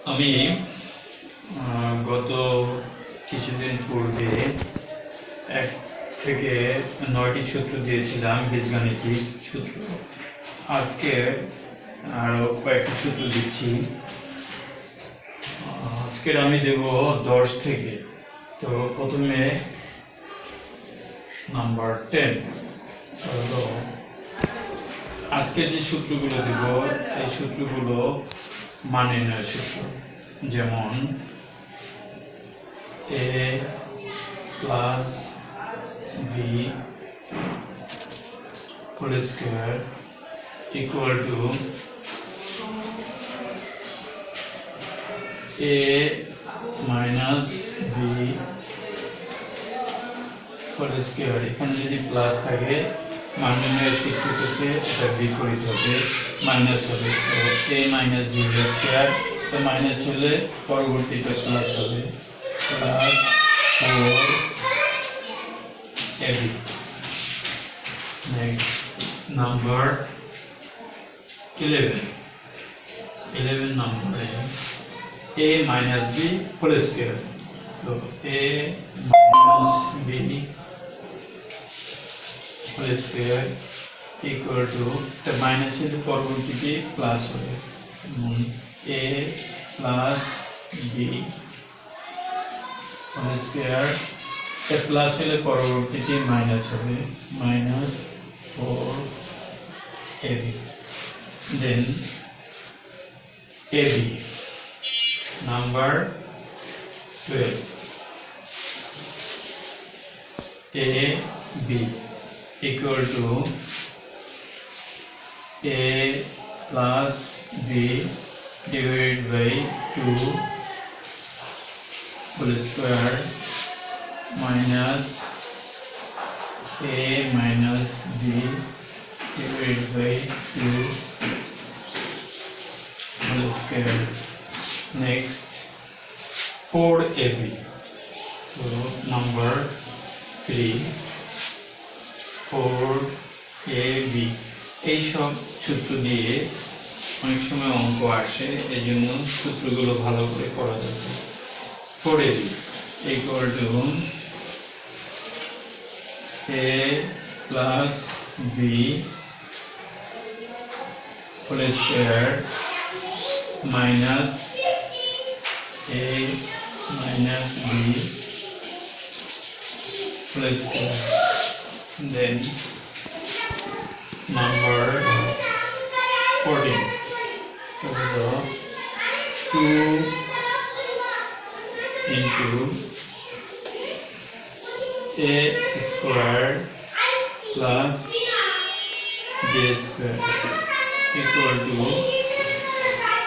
আমি গত কিছুদিন পূর্বে 1 থেকে 9টি সূত্র দিয়েছিলাম, বীজগাণিতিক সূত্র। আজকে আরও কয়েকটি সূত্র দিচ্ছি। আজকের আমি দেব 10 থেকে। তো প্রথমে নাম্বার 10 হলো, আজকে যে সূত্রগুলো দেব এই সূত্রগুলো মান নির্ণয়ের সূত্র। যেমন a plus B whole square equal to a minus B whole square. এখানে যদি প্লাস থাকে মান নির্ণয়ের সূত্র থেকে এটা বিপরীত হবে, মাইনাস হবে। তো a minus B whole square, তো মাইনাস হলে পরবর্তীটা প্লাস হবে, প্লাস 4ab। নেক্সট নাম্বার 11 নম্বরে a minus B whole square. তো a minus B whole square equal to, minus এর পরবর্তীতে প্লাস হবে, a plus B whole square. Plus হলে পরবর্তীতে মাইনাস হবে, minus 4ab। Then ab number 12, ab equal to a plus b divided by 2 whole square minus a minus b divided by 2 whole square. Next 4ab. So number 3, 4ab। এই সব সূত্র দিয়ে অনেক সময় অঙ্ক আসে, এই জন্য সূত্রগুলো ভালো করে পড়া যাবে। 4ab equal to a plus b whole square minus a minus b whole square. Then number 14, so 2 into a square plus b square equal to,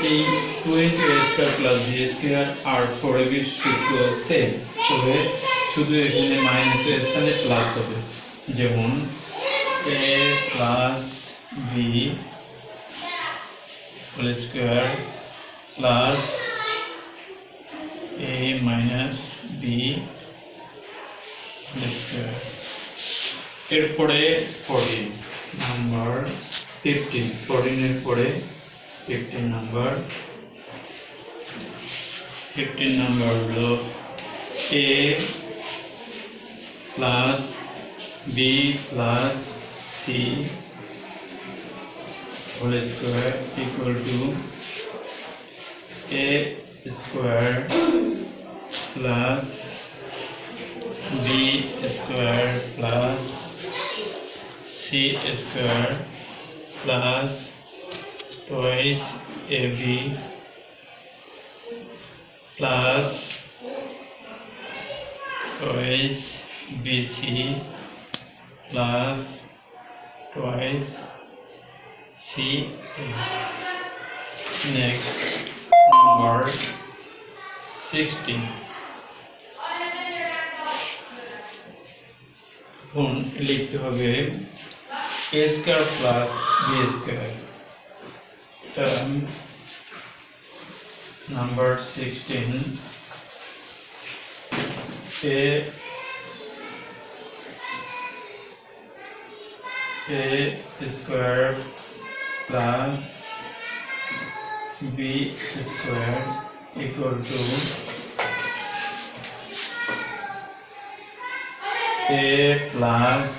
এই 2 into a square plus b square R 4ab সূত্র same, তবে শুধু এখানে মাইনাসের স্থানে plus হবে। যেমন a plus b whole square plus a minus b whole square. এরপরে 14 নাম্বার 15, 14 এর পরে 15 নাম্বার হলো a plus b plus c whole square equal to a square plus b square plus c square plus twice ab plus twice bc plus twice ca. Next number 16, এখন লিখতে হবে a square plus b square. Number 16, a square plus b square equal to a plus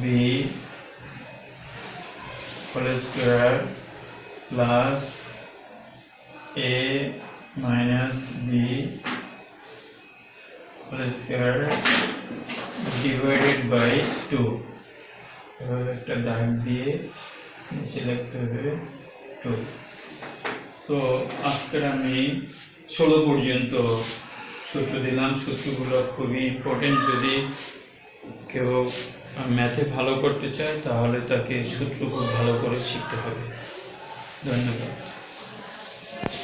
b whole square plus a minus b whole square divided by 2 এবার একটা দাগ দিয়ে নিচে লিখতে হবে 2। তো আজকের আমি 16 পর্যন্ত সূত্র দিলাম। সূত্রগুলো খুবই ইম্পর্টেন্ট। যদি কেউ ম্যাথে ভালো করতে চায় তাহলে তাকে সূত্র খুব ভালো করে শিখতে হবে। ধন্যবাদ।